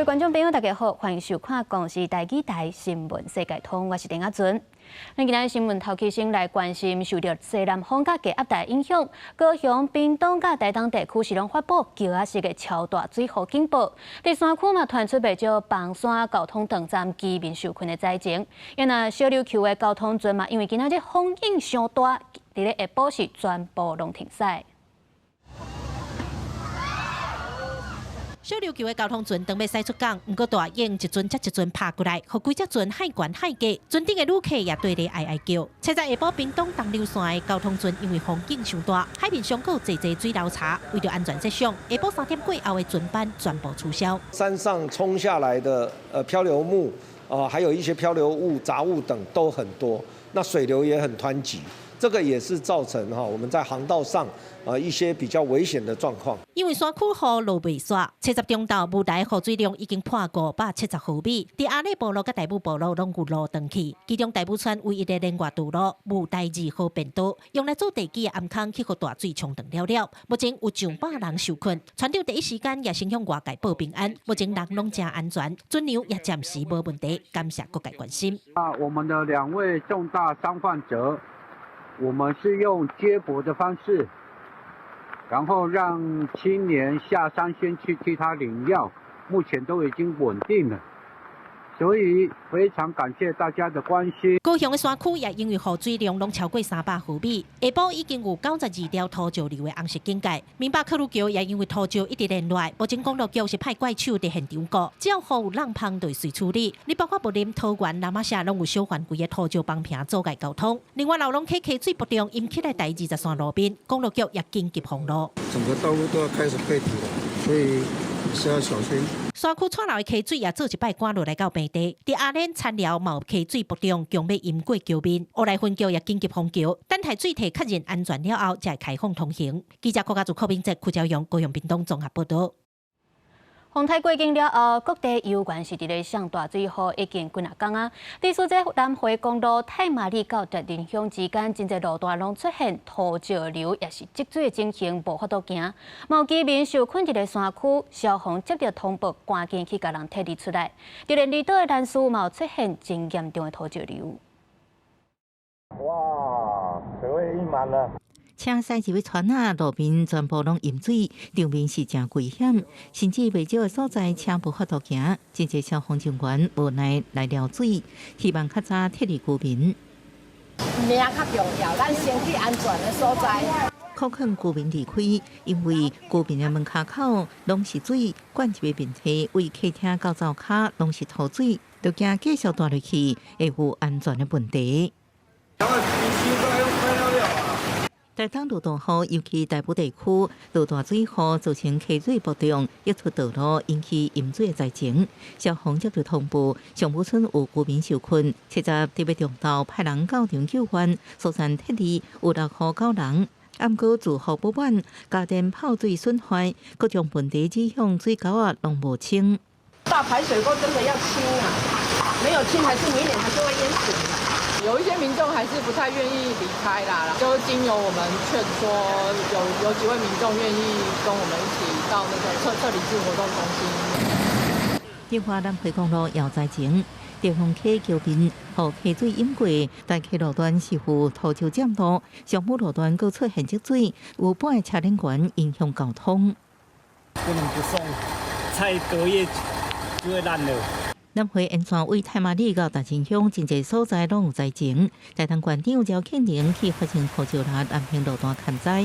位观众朋友，大家好，欢迎收看公视台语台新闻世界通，我是丁雅纯。咱今日新闻头起先来关心，受到西南风甲低压带影响，高雄、屏东甲台东地区是拢发布桥仔式的超大水洪警报。伫山区嘛传出不少房山交通长站居民受困的灾情。因那小琉球的交通船嘛，因为今仔日风影伤大，伫咧下晡时全部拢停驶。 小琉球的交通船当要驶出港，不过大雁一船接一船爬过来，互几只船海悬海低，船顶的旅客也对咧哀哀叫。车在下晡屏东东流线的交通船因为风景伤大，海面上有济水流查，为了安全设想，下晡3点过后的船班全部取消。山上冲下来的漂流木还有一些漂流物、杂物等都很多，那水流也很湍急。 这个也是造成我们在航道上一些比较危险的状况。因为山区雨落未煞，70中到雾台雨水量已经破570毫米，伫阿里部落甲大埔部落拢有路断去，其中大埔村唯一的连外道路雾台2号便道，用来做地基的暗坑去互大水冲断了。目前有上百人受困，船长第一时间也先向外界报平安，目前人拢正安全，船流也暂时无问题，感谢各界关心。我们的2位重大伤患者。 我们是用接驳的方式，然后让青年下山先去替他领药，目前都已经稳定了。 所以非常感谢大家的关心。高雄的山区也因为雨水量拢超过300毫米，下晡已经有92条土石流的红色警戒。闽北科鲁桥也因为土石一直连落，目前公路局是派怪手伫现场顾，只要雨有浪碰就随处理。你包括木林、桃园、南马社拢有小范围的土石崩坪阻碍交通。另外，老龙溪溪水不量引起来第23路边，公路局也紧急封路。整个道路都要开始被堵了，所以是要小心。 山区串流的溪水也做一摆赶落来到平地，伫阿莲田寮嘛有溪水不量，强要淹过桥面。乌来分桥也紧急封桥，等待水体确认安全了后，才会开放通行。记者柯家族柯明哲、柯朝阳、高雄屏东综合报道。 风台过境了后，各地游园是伫咧上大水雨已经几啊天啊。伫苏这南回公路太麻里到达林乡之间，真侪路段拢出现土石流，也是积水的情形，无法度行。有居民受困伫咧山区，消防接到通报，赶紧去甲人撤离出来。伫咧离岛的南苏嘛有出现真严重的土石流。哇，水位溢满了。 请驶入的船啊，路边全部拢淹水，场面是真危险，甚至未少的所在车无法度行，真侪消防人员无奈来撩水，希望较早撤离居民。命较重要，咱先去安全的所在。可劝居民离开，因为居民的门卡口拢是水，灌入的面体为客厅到灶骹拢是土水，就惊继续大落去会有安全的问题。 台东路大雨，尤其大埔地区落大水雨，造成溪水不量，溢出道路，引起淹水的灾情。消防接到通报，上武村有居民受困，70特别中道派人到场救援，疏散撤离，有6户9人。暗过住户不满，家电泡水损坏，各种问题指向水沟啊拢无清。大排水沟真的要清啊，没有清还是明年还是会淹死的。 有一些民众还是不太愿意离开啦，就经由我们劝说，有几位民众愿意跟我们一起到那个撤离至活动中心。彰化南回公路要灾情，地方溪桥边和溪水淹过，但溪路段是负土石占路，上武路段佫出现积水，有半个车轮管影响交通。不能不送，才隔夜就会烂了。 南回沿线为太麻里到大清乡，真侪所在拢有灾情。台东县长赵庆玲去发现土石流安平路段看灾。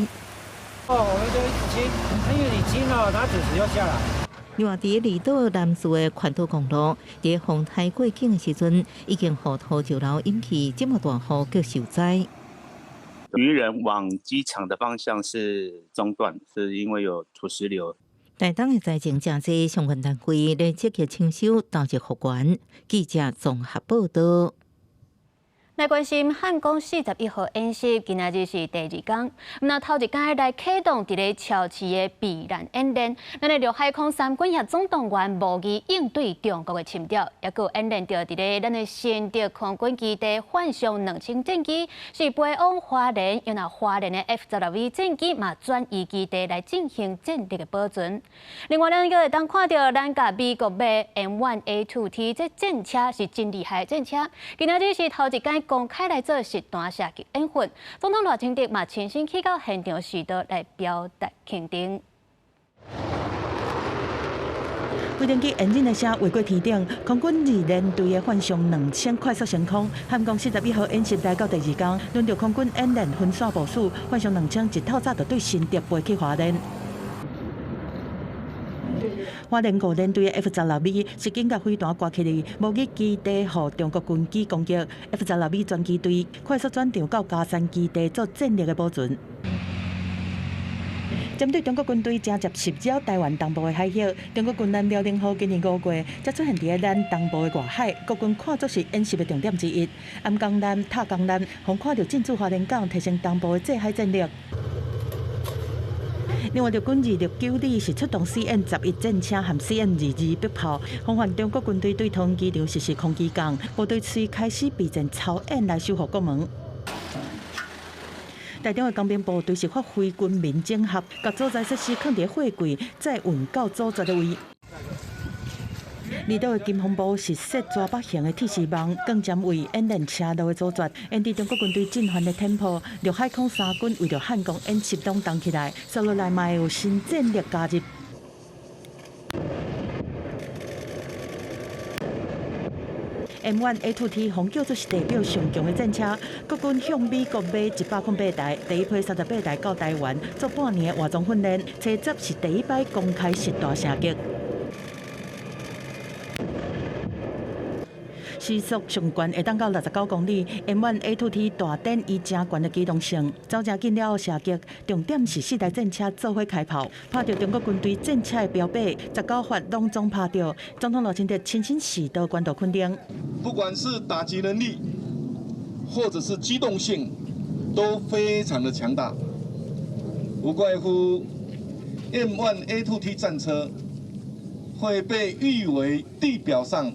哦，我们就清，因为你清了，它准时要下来。另外，伫离岛南市的环岛公路，伫风台过境的时阵，已经互土石流引起这么大雨佮受灾。渔人往机场的方向是中断，是因为有土石流。 台东的灾情真济，相关单位咧积极清修，导致复原。记者综合报道。来关心汉光41号演习，今仔日是第2天。那头一天来启动伫咧潮市的避难演练，咱的陆海空三军协总动员模拟应对中国的侵扰，也佮演练着伫咧咱的新竹空军基地换上2000战机，是飞往花莲，又拿花莲的 F-16V 战机嘛转移基地来进行战力的保存。另外，咱又会当看到咱甲美国买 M1A2T 这战车是真厉害的战车，今仔日是头一天。公开来做实弹射击演训，总统赖清德嘛亲身去到现场视导来表达肯定。飞电机引擎的车划过天顶，空军2连队的换上2000快速升空。汉光41号演习来到第2天，轮到空军演练分线部署，换上2000一透早就对新竹飞去花莲。花莲5连队的 F-16V 实景甲飞弹挂起来，模拟基地互中国军机攻击。F-16V 专机队快速转调到嘉山基地做战力的保存。针对中国军队正接袭扰台湾东部的海域，中国军舰辽宁号今年5月才出现伫咱东部的外海，国军看作是演习的重点之一。鞍钢艦、塔钢艦，互看到进驻花莲港，提升东部的制海战力。另外，陆军2690是出动 CN11战车和 CN22迫炮，防范中国军队对桃园机场实施空击攻，部队随开始备战操演来守护国门。台中的工兵部队是发挥军民整合，把所在设施放伫货柜，再运到组织的位。离岛的金风部是设抓把型的铁丝网，更将为演练车路的组织。因伫中国军队进犯的tempo，陆海空三军为了汉光演习拢动起来，接落来嘛有新战力加入。M1A2T 红叫做是代表上强的战车，国军向美国买108台，第一批38台到台湾做半年的化妆训练，车接是第一摆公开实弹射击。时速上悬会当到69公里 ，M1A2T 大展伊正悬的机动性，走正紧了后射击，重点是4台战车做伙开炮，拍到中国军队战车的标靶，19发拢总拍到。总统赖清德亲身视导关岛肯定，不管是打击能力，或者是机动性，都非常的强大，无怪乎 M1A2T 战车会被誉为地表上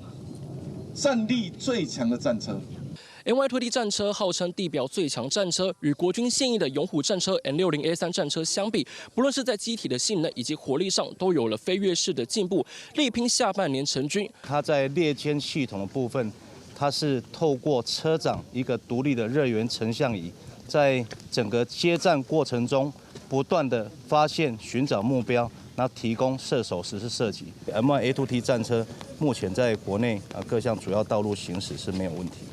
战力最强的战车。M1A2T 战车号称地表最强战车，与国军现役的勇虎战车 N60A3 战车相比，不论是在机体的性能以及火力上，都有了飞跃式的进步，力拼下半年成军。它在列歼系统的部分，它是透过车长一个独立的热源成像仪，在整个接战过程中，不断的发现、寻找目标。那提供射手实施射击。M1A2T 战车目前在国内各项主要道路行驶是没有问题。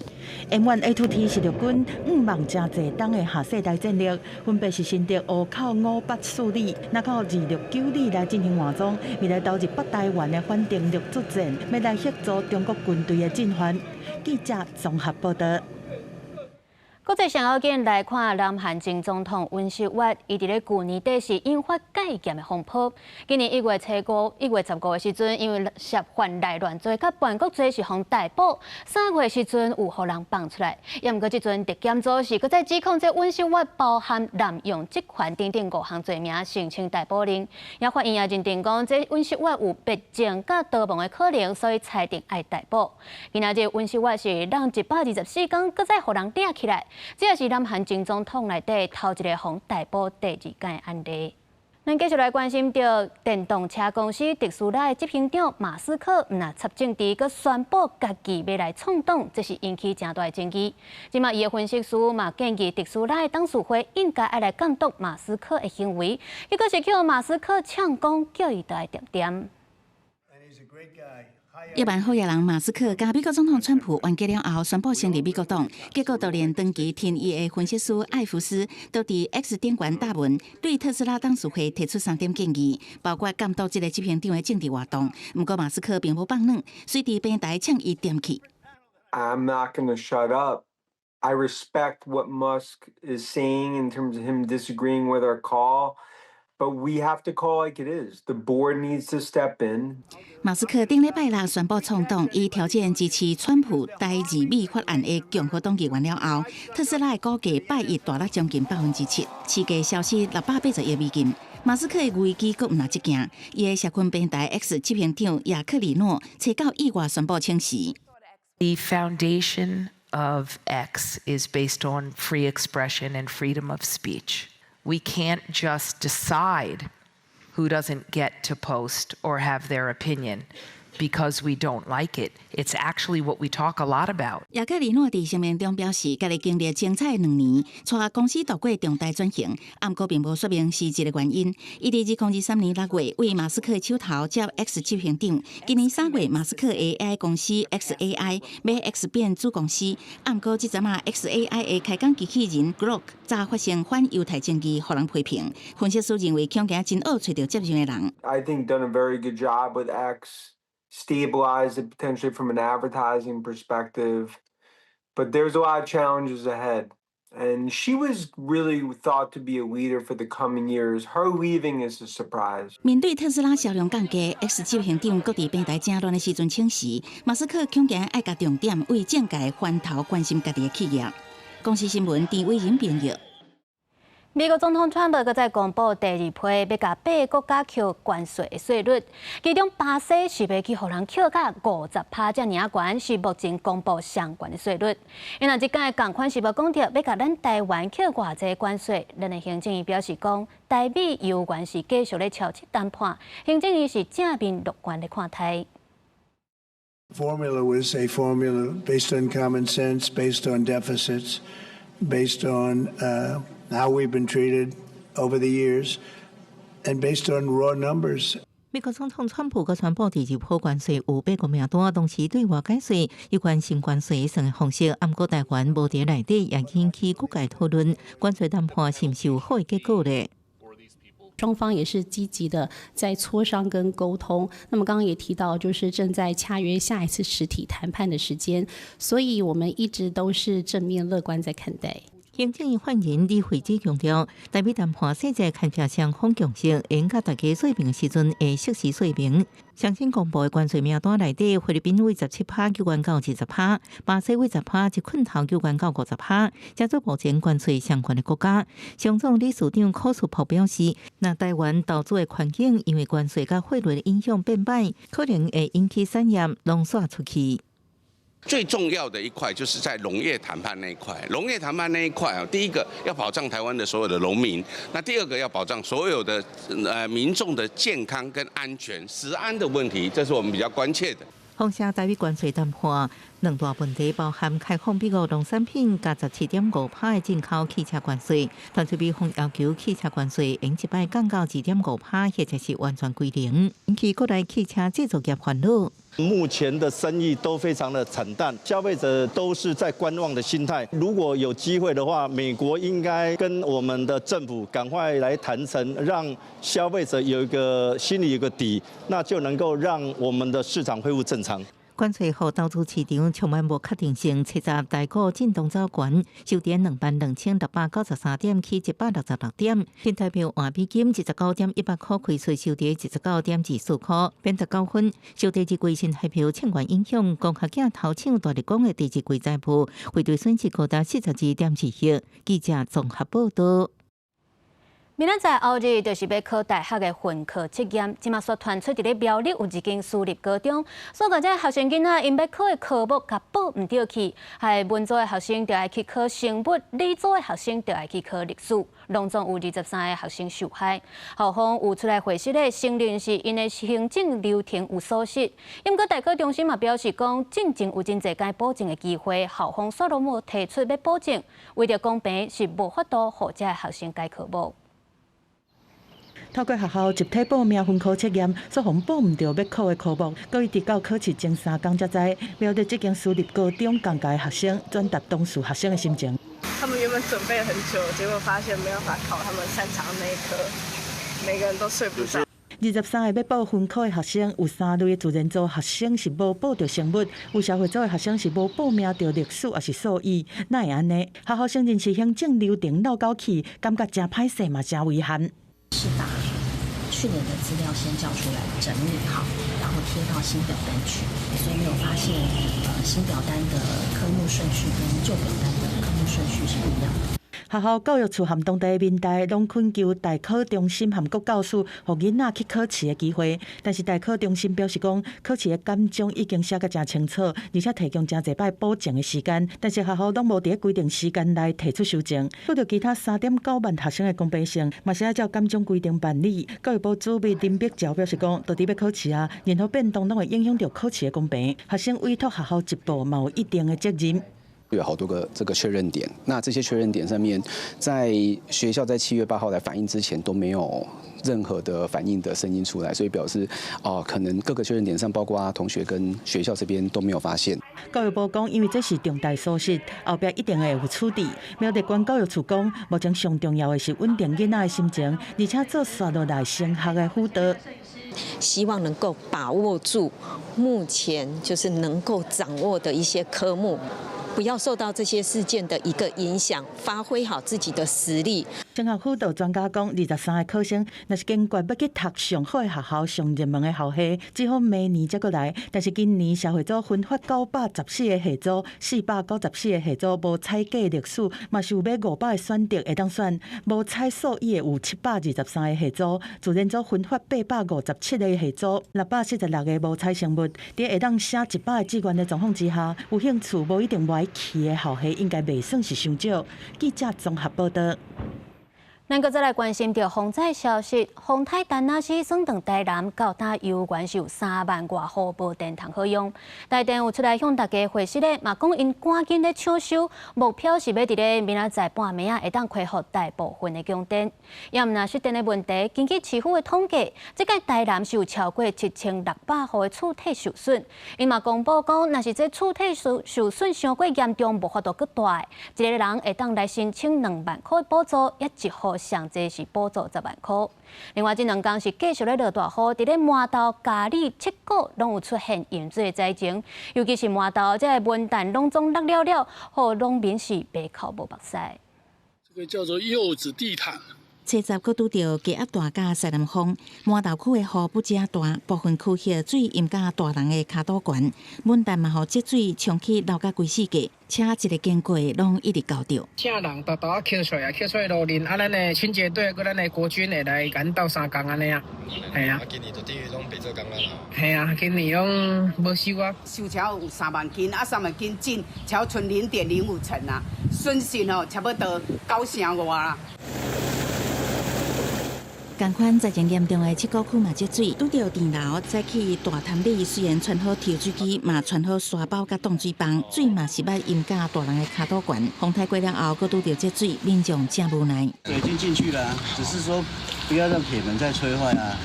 M1A2T 是陆军5万正济档的下世代战力，分别是新竹、湖口、五八四里，那靠2690里来进行换装，未来投入北台湾的反定力作战，要来协助中国军队的进犯。记者综合报道。国际上要紧来看南韩前总统尹锡悦，伊伫咧去年底是引发戒严的风波。今年1月15的时阵，因为涉犯内乱罪，甲叛国罪是互逮捕。3月时阵有互人放出来，也毋过即阵特检组是搁再指控这尹锡悦包含滥用职权等等5项罪名，申请逮捕令。也法院也认定讲，这尹锡悦有别情甲逃亡的可能，所以裁定爱逮捕。今仔日尹锡悦是让124天，搁再互人抓起来。这也是南韩前总统内底头一个互逮捕第2件的案例。咱继续来关心到电动车公司特斯拉的执行长马斯克，那插政治，佮宣布家己要来创党，这是引起正大的争议。今嘛，伊的分析师嘛建议特斯拉的董事会应该爱来监督马斯克的行为，结果是叫马斯克呛讲，叫伊来点点。亿万富有人马斯克甲美国总统川普完结了后，宣布成立美国党。结果就连长期听伊的分析师艾弗斯都伫 X 顶悬大文，对特斯拉董事会提出3点建议，包括监督这个执行长的政治活动。不过马斯克并无放软，随伫平台呛伊点起。I'm not going to shut up. I respect what Musk is saying in terms of him disagreeing with our call. but we have to call like it is. The board needs to step in. 马斯克顶礼拜六宣布创党，以条件支持川普台日美法案的共和党议员了后，特斯拉的股价拜一大落将近7%，市价消失680亿美金。马斯克的危机阁唔拿一件，伊的社群平台 X 执行长雅克里诺找到意外宣布请辞。The foundation of X is based on free expression and freedom of speech. We can't just decide who doesn't get to post or have their opinion because we don't like it. It's actually what we talk a lot about. 雅克里诺伫声明中表示，家己经历精彩2年，带公司度过重大转型，不过并无说明是一个原因。伊伫2023年6月为马斯克手头接 X 执行长，今年3月马斯克 AI 公司 XAI 买 X 变子公司，不过这阵啊 XAI 的开讲机器人 Grok 早发生反犹太争议，互人批评。分析师认为，恐惊真好找到接任的人。I think done a very good job with X. Stabilize it potentially from an advertising perspective, but there's a lot of challenges ahead. And she was really thought to be a leader for the coming years. Her leaving is a surprise. 面对特斯拉销量降低 ，X 执行长各地平台争论的时阵请辞，马斯克恐惊爱甲重点为政界翻头关心家己的企业。公司新闻陈伟仁编译。美国总统川普搁再公布第2批要甲8个国家扣关税的税率，其中巴西是要去互人扣到50%遮尔悬，是目前公布上悬的税率。因若即间共款是无讲到要甲咱台湾扣偌济关税，咱的行政院表示讲，台美有关是继续咧超级谈判，行政院是正面乐观的看待。Formula was a formula based on common sense, based on deficits, based on how we've been treated over the years, and based on raw numbers. 美国总统川普佮宣布第2批关税有8个名单，同时对外解释有关新关税算的方式，不过台湾无伫内底，也引起各界讨论。关税谈判是毋是有好的结果呢？双方也是积极的在磋商跟沟通。那么刚刚也提到，就是正在洽约下一次实体谈判的时间，所以我们一直都是正面乐观在看待。行政院发言人李慧芝强调，台美谈判细节看起双方共识，应甲大家说明的时阵会适时说明。相信公布的关税名单内底，菲律宾为17%纠关到20%，巴西为10%一捆头纠关到50%，加做目前关税相关的国家。上总理事长柯树普表示，那台湾投资的环境因为关税甲汇率的影响变歹，可能会引起产业拢刷出去。最重要的一块就是在农业谈判那一块，农业谈判那一块啊，第一个要保障台湾的所有的农民，那第二个要保障所有的民众的健康跟安全、食安的问题，这是我们比较关切的。放下台美关税谈判，两大问题包含开放美国农产品加17.5%的进口汽车关税，但是美方要求汽车关税应一摆降到2.5%，或者是完全归零，引起国内汽车制造业烦恼。目前的生意都非常的惨淡，消费者都是在观望的心态。如果有机会的话，美国应该跟我们的政府赶快来谈成，让消费者有一个心里有个底，那就能够让我们的市场恢复正常。关税后投资市场充满无确定性，70大股震动走悬，收跌22693点起166点，新台币换美金19.100块，亏税收跌19.24块，贬19分。受第2季新台币欠款影响，公学囝头抢大力讲的第2季财富，汇兑损失高达42.4亿。记者综合报道。明仔载后日就是要考大学的分科测验，即马所传出伫咧苗栗有一间私立高中，所讲这学生囡仔因要考的科目甲报唔对去，害文组的学生就爱去考生物，理组的学生就爱去考历史，拢总有23个学生受害。校方有出来回释咧，承认是因的行政流程有疏失。因过大考中心嘛表示讲，进前有真侪该保证的机会，校方煞拢无提出要保证，为着公平是无法度互这学生改科目。透过学校集体报名分科测验，所互报唔到要考的科目，搁一直到考试前3天才知。了解这间私立高中尴尬的学生转达当事学生的心情。他们原本准备很久，结果发现没办法考他们擅长那一科，每个人都睡不着。23个要报分科的学生，有3类自然组学生是无报到生物，有社会组的学生是无报名到历史，也是数语。哪会安尼？学校承认是行政流程漏搞去，感觉真歹势嘛，真遗憾。是把去年的资料先叫出来整理好，然后贴到新表单去，所以没有发现新表单的科目顺序跟旧表单的科目顺序是不一样的。学校教育处和当地民代拢恳求代考中心和各教师，互囡仔去考试的机会。但是代考中心表示讲，考试的简章已经写得真清楚，而且提供真侪摆补证的时间。但是学校拢无伫规定时间内提出修正，遇到其他3.9万学生的公平性，嘛是要照简章规定办理。教育部主秘林碧娇表示讲，到底要考试啊，任何变动拢会影响到考试的公平。学生委托学校一步嘛有一定的责任。有好多个这个确认点，那这些确认点上面，在学校在7月8号来反映之前都没有任何的反应的声音出来，所以表示可能各个确认点上，包括同学跟学校这边都没有发现。教育部讲，因为这是重大疏失，后边一定会有处理。苗栗县教育处讲，目前上重要的是稳定囡仔的心情，而且做刷落来升学的辅导。希望能够把握住目前就是能够掌握的一些科目。不要受到这些事件的一个影响，发挥好自己的实力。升学辅导专家讲，23个考生若是坚决要去读上好的学校、上热门的校系，只好明年才过来。但是今年社会组分发914个系组，494个系组无采计历史，嘛是有要500个选择会当选，无采数语的有723个系组，自然组分发857个系组，646个无采生物。伫会当写100个志愿的状况之下，有兴趣无一定歪去的校系应该袂算是伤少。记者综合报道。咱搁再来关心到风灾消息，丰泰丹那市算长台南到达油源是有3万外户无电通好用。台电有出来向大家回示咧，嘛讲因赶紧咧抢修，目标是要伫咧明仔载半暝会当恢复大部分的供电。也毋若失电的问题，根据市府的统计，即个台南是有超过7600户的厝体受损。因嘛公布讲，若是这厝体受损伤过严重，无法度搁大，一个人会当来申请2万块补助，也一户上济是补助10万块。另外，这2天是继续咧落大雨，伫咧麻豆、嘉里、七股拢有出现淹水的灾情，尤其是麻豆这个文旦拢总落了，互农民是白哭无目屎。这个叫做柚子地毯。70阁拄到低压大甲西南风，麻豆区的雨不遮大，部分区域水淹甲大人的骹肚悬，文旦嘛，互积水冲去流甲规世界，车一个经过拢一直搞着。请人大大捡出来，捡出来路面，咱的清洁队佮咱的国军会来赶到3工安尼啊，系啊。今年就等于拢白做工啊。系啊，今年拢无收啊。收条有3万斤，3万斤进，条存0.05成啊，损失差不多9成外啦。同款灾情严重的七股区嘛积水，拄到电楼再去大潭里，虽然穿好抽水机，嘛穿好沙包甲冻水棒，水嘛是捌淹甲大人的骹肚悬。风台过了后，佫拄到积水，民众真无奈。水已经进去了，只是说不要让铁门再吹坏啊。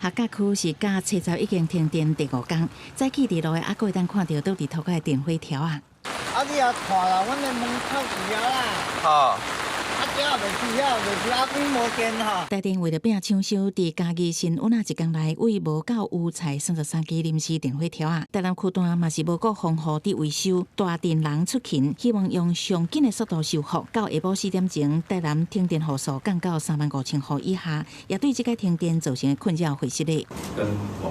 客家区是甲70已经停电第5天，早起伫路的还佫会当看到倒伫头个电火条啊。你也看啦，阮的门口住了啦。好。台电为了拼抢修，伫嘉义新稳一天内为无够有才33支临时电火条啊！台南区段嘛是无够防护伫维修，大电人出勤，希望用上紧的速度修复。到下晡4点前，台南停电户数降到35000户以下，也对这个停电造成的困扰回息咧。跟我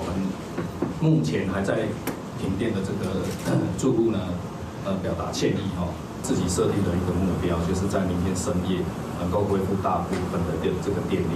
们目前还在停电的这个住户呢，表达歉意哈。自己设定的一个目标，就是在明天深夜能够恢复大部分的这个电力。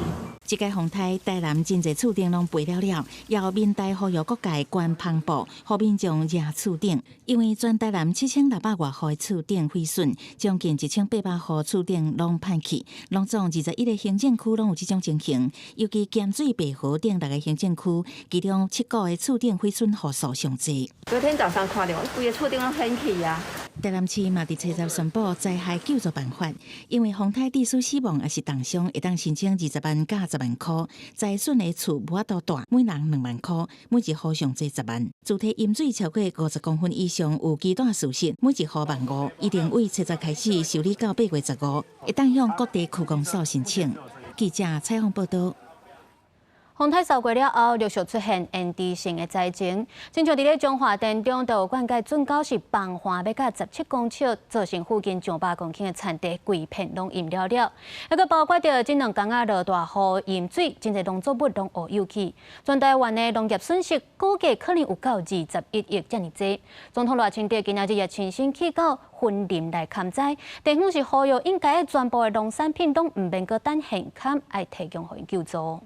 这个风台台南真侪厝顶拢赔了了，要民代呼吁各界关篷布，互民众热厝顶。因为全台南7600外户的厝顶毁损，将近1800户厝顶拢歹去。拢总21个行政区拢有这种情形，尤其咸水北河顶6个行政区，其中7个的厝顶毁损户数上济。昨天早上看到，规个厝顶拢掀起啊！台南市嘛伫70宣布灾害救助办法，因为风台地区死亡也是重伤，会当申请20万到10万块。灾损的厝无法度大，每人2万块，每一户上济10万。主体淹水超过50公分以上有极大疏失，每一户15000，一定为70开始受理到8月15，会当向各地区公所申请。记者采访报道。风台扫过了后，陆续出现炎帝性的灾情，亲像伫咧中华电中就有灌溉准高是崩花要到17公尺，造成附近上百公顷的产地规片拢淹了了。还佫包括着这2天落大雨淹水，真侪农作物拢乌有去。全台湾的农业损失估计可能有到21亿这么多。总统赖清德今仔日也亲身去到云林来勘灾，地方是呼吁应该全部的农产品拢唔免佫等现勘，爱提供互因救助。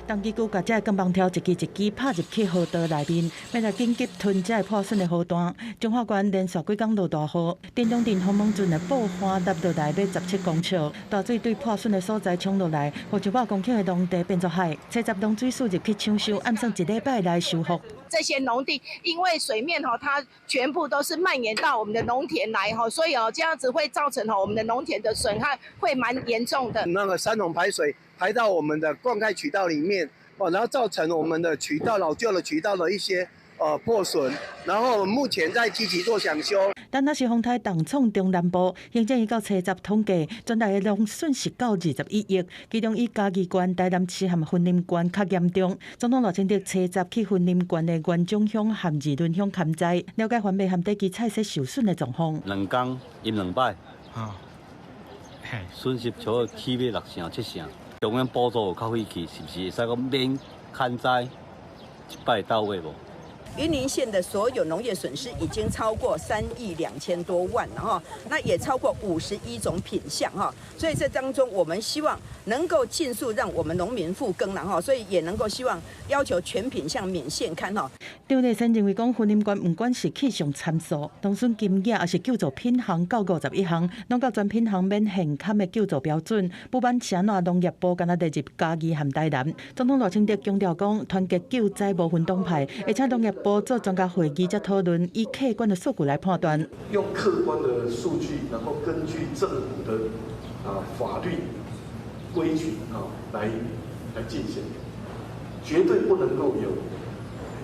当机构甲这钢棒条一支一支拍入去河道内面，要来紧急吞这破损的河段。中华县连续几天落大雨，电中镇洪蒙圳的爆花达到来要17公尺，大水对破损的所在冲落来，互1百公顷的农地变作海，车集农水树入去抢修，按算1礼拜来修复。这些农地因为水面它全部都是蔓延到我们的农田来所以这样子会造成我们的农田的损害会蛮严重的。那个山洪排水排到我们的灌溉渠道里面然后造成我们的渠道老旧的渠道的一些破损，然后目前在积极做抢修。但那是风台重创中南部，行政院到初十统计，全台的农损失到21亿，其中以嘉义县、台南市和云林县较严重。总统赖清德初十去云林县的元中乡和二仑乡勘灾，了解环卫和地基菜色受损的状况。2天淹2摆，损失超过起码6成7成。中央补助有较费去，是不是会使讲免勘灾1摆到位无？云林县的所有农业损失已经超过3亿2000多万了哈，那也超过51种品项哈，所以这当中我们希望能够尽速让我们农民复耕了哈，所以也能够希望要求全品项免现勘哈。张立生认为讲，云林县不管是气象参数、农损金额，还是救助品项到51项，拢到全品项免现勘的救助标准，不满是安怎农业部敢若列入嘉义和台南。总统赖清德强调讲，团结救灾无分党派，而且农业部做专家会议再讨论，以客观的数据来判断。用客观的数据，然后根据政府的法律规矩来进行，绝对不能够有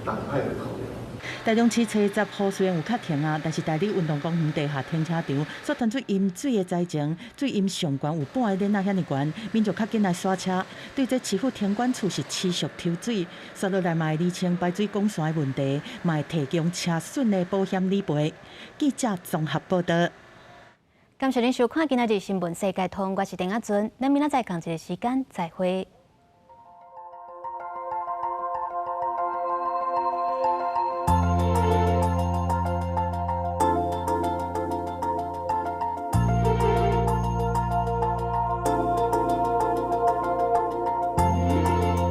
党派的考量。台中市初十雨虽然有较停但是台里运动公园地下停车场所传出淹水的灾情，水淹上悬有半个脸遐尼悬，民众较紧来刷车。对这市府停管处是持续抽水，刷落来嘛会厘清排水管线的问题，嘛会提供车损的保险理赔。记者综合报道。感谢您收看今仔日新闻世界通，我是丁阿俊，咱明仔载同一个时间再会。